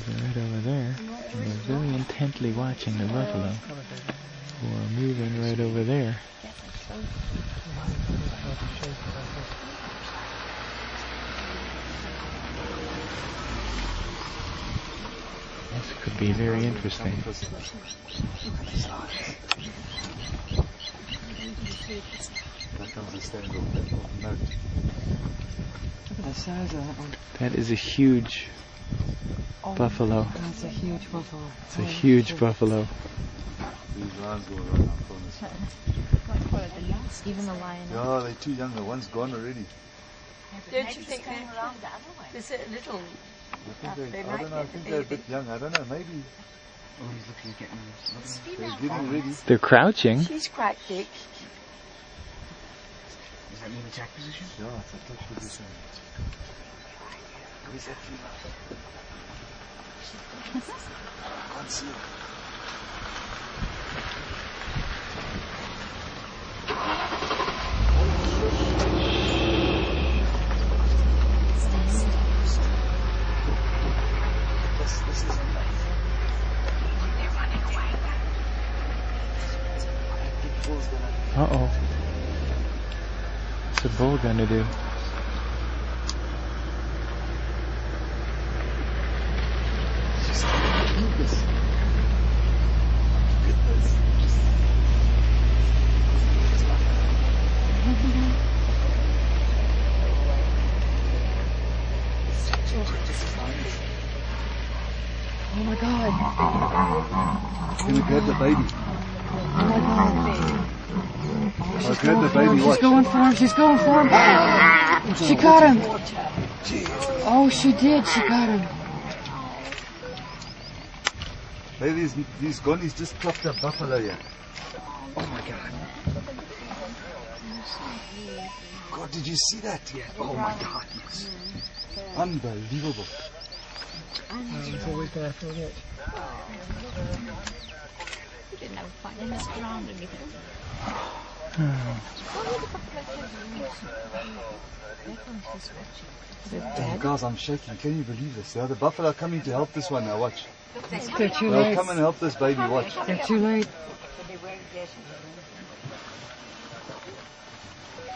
They're right over there, and they're very intently watching the buffalo, who are moving right over there. This could be very interesting. Look at the size of that one. That is a huge buffalo. That's a huge buffalo. It's a huge buffalo. These lions will run up on us. Even the lion. Yeah, they're too young. The one's gone already. Don't you think there's a little... I don't know. I think they're a bit young. I don't know. Maybe. Oh, he's looking at getting this. They're getting ready. They're crouching. She's quite thick. Does that mean attack position? Yeah, it's a tough position. Where's that female? I can't see it. This is a knife. They're running away. Big bull's gonna... Uh-oh. What's the bull gonna do? Just eat this. Oh my god. It's gonna grab the baby. Oh my god. I'll grab the baby. She's Watch. going for him. She's going for him. She got him. Oh, she did. She got him. Hey, these Gonnies just plucked a buffalo here. Oh my god. God, did you see that? Yeah. Oh my god. Yes. Unbelievable. It's always gonna forget. You didn't have a fight. They must drown in before. Oh, guys, I'm shaking. Can you believe this? The buffalo are coming to help this one now. Watch. They're too They'll late. come and help this baby. Watch. They're too late.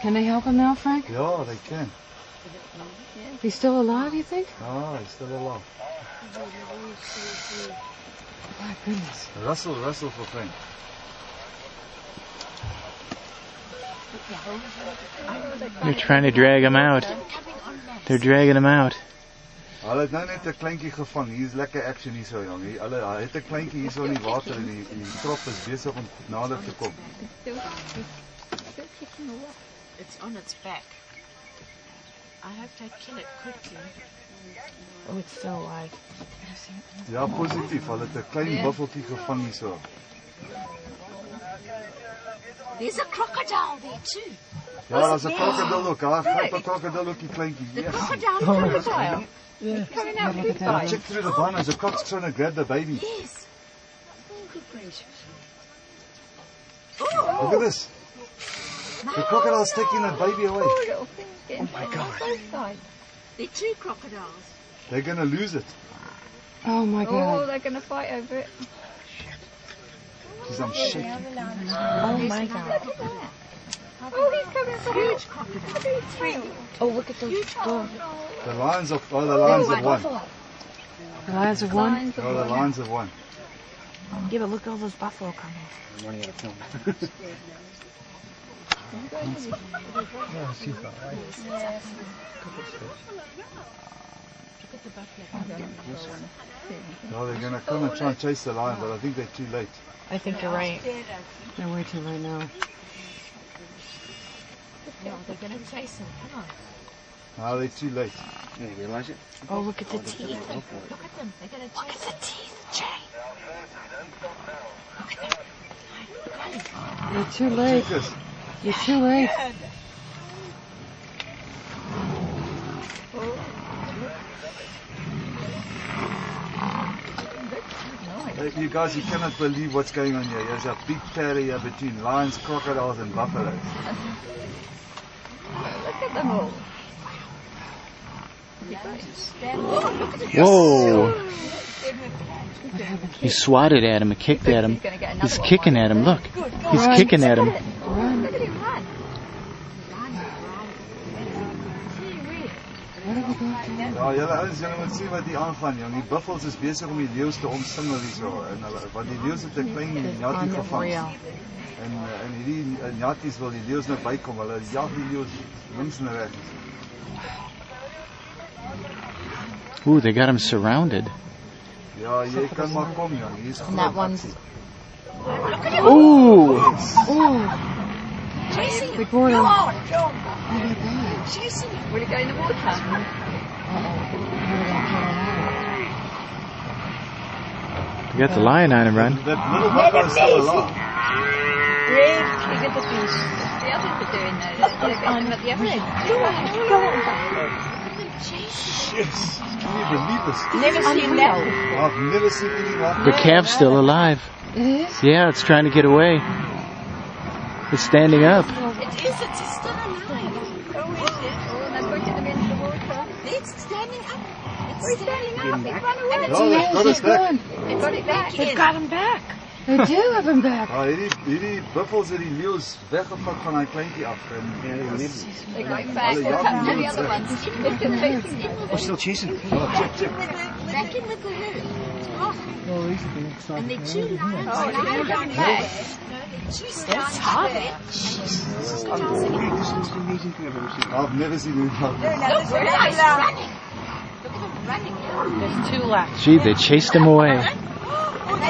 Can they help him now, Frank? Yeah, they can. He's still alive, you think? Oh, he's still alive. My goodness. Russell for Frank. They're trying to drag him out. They're dragging him out. Hulle het nou net 'n kleintjie gevang. Hier's lekker action hier so, jong. Hulle het 'n kleintjie hier so in die water en die trop is besig om nader te kom. It's on its back. I hope they kill it quickly. Oh, it's still alive. Ja, positief. Hulle het 'n klein buffeltjie gevang hier so. There's a crocodile there too. Ja, daar's 'n krokodil ook. Daar gryp 'n krokodil ook die kleintjie. The Yes. crocodile. Yeah. Coming out Look with at that. Check through the bananas. The croc's trying to grab the baby. Yes. Oh, good gracious. Look at this. The crocodile's taking the baby away. Poor little thing. Oh my God. On both sides. They're two crocodiles. They're gonna lose it. Oh my Oh, god. they're going to fight over it. Because I'm shaking. Oh my god. Oh, he's coming for huge crocodile. Three. Oh, look at those. The lions have won. The lions have won? Oh, the lions have won. Yeah, but look at all those buffalo coming. I'm running out of film. No, they're gonna come and try and chase the lion, but I think they're too late. I think you're right. They're way too late now. No, they're going to chase him. Come on. No, they're too late. Yeah, you realize it? Oh, look at the teeth. Look at them. They're going to chase him. Look at the teeth, Jay. Look at them. You're too late. Lucas, You're too late. you guys, you cannot believe what's going on here. There's a big parity here between lions, crocodiles, and buffaloes. Look at them all. Whoa! He swatted at him and kicked at him. He's kicking at him. Look, he's kicking at him. Look at him run. Ja, julle ouens, julle moet sien wat hier aangaan, jong. Die buffels is besig om die leeu's te omsingel hierso, en hulle, want die leeu's het 'n klein njattie gevang. En hierdie njatties wil die leeu's nou bykom. Hulle jag die leeu's links en regs. Ooh, they got him surrounded. Ja, jy kan maar kom, jong. Hier's And that one's... Ooh! We board him. Chasing him. Will he go in the water? You got the lion on him, run. That little buck is still alive. Really? Look at the fish. The others are doing though. They're going to the other end. Yes. Can you believe this? Never seen that before. I've never seen anything like The that. calf's still alive. It is? Yeah, it's trying to get away. It's standing up. It is. It's still alive. Oh, is it? Oh, and I put them into the water. It's standing up. It's standing up. It ran away. Ja, they've got us back. They've got it back. They've got him back. They do have him back. Ja, hierdie buffels het die leeu's weggevat van daai kleintjie af. En They're going back. They're cutting the other ones. They're still chasing him. We're still chasing. Back in with the herd. And they're two lions. Oh, they're going back. That's hard. This is unbelievable. This is the amazing thing I've ever seen. I've never seen anything like that. Look, they're running. Look at them running. There's two left. Gee, they chased him away. But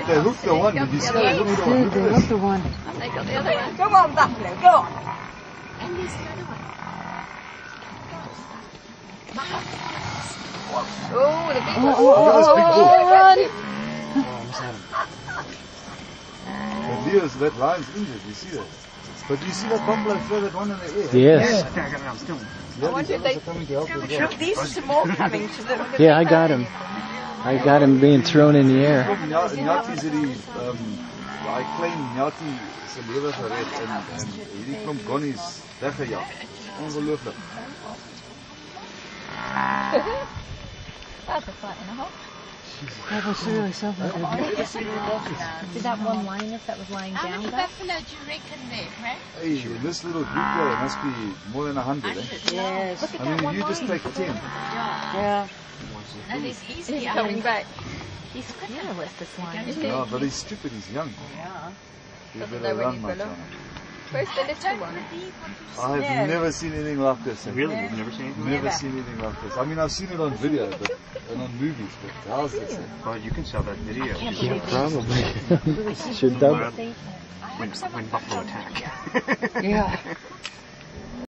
they hooked the one. Did you see they hooked the one? Look They at look this. the one. They got the other one. Go on, Buffalo, go on. And there's the other one. Oh, the big one. Look at this big bull. Run! The leeu's, that lion's injured. You see that? But you see that buffalo throw that one in the air? Yes. I got it now, still. Yeah, these others are coming to help as well. Look, these are some more coming to them. Yeah, I got him. I got him being thrown in the air. Njatties het die daai klein njattie se lewe gered en hierdie klomp gonnies weggejag. Ongelooflik. That's a fight and a half. That was really something. Did that one lioness that was lying How down many there? buffalo do you reckon there, Frank? Hey, in this little group there must be more than 100. Eh? Yes. Look at I that mean, one you just lion. take 10. Yeah. No, there's he's He's the coming back. He's fearless, this lion. No, but he's stupid, he's young. Yeah. You Doesn't better know when run, he's my gonna- son. Where's the little one? I've never seen anything like this. Really? You've never seen anything? Never seen anything like this. I mean, I've seen it on video and on movies, but how's this? Well, you can sell that video. Yeah, probably. Should double. When buffalo attack. Yeah.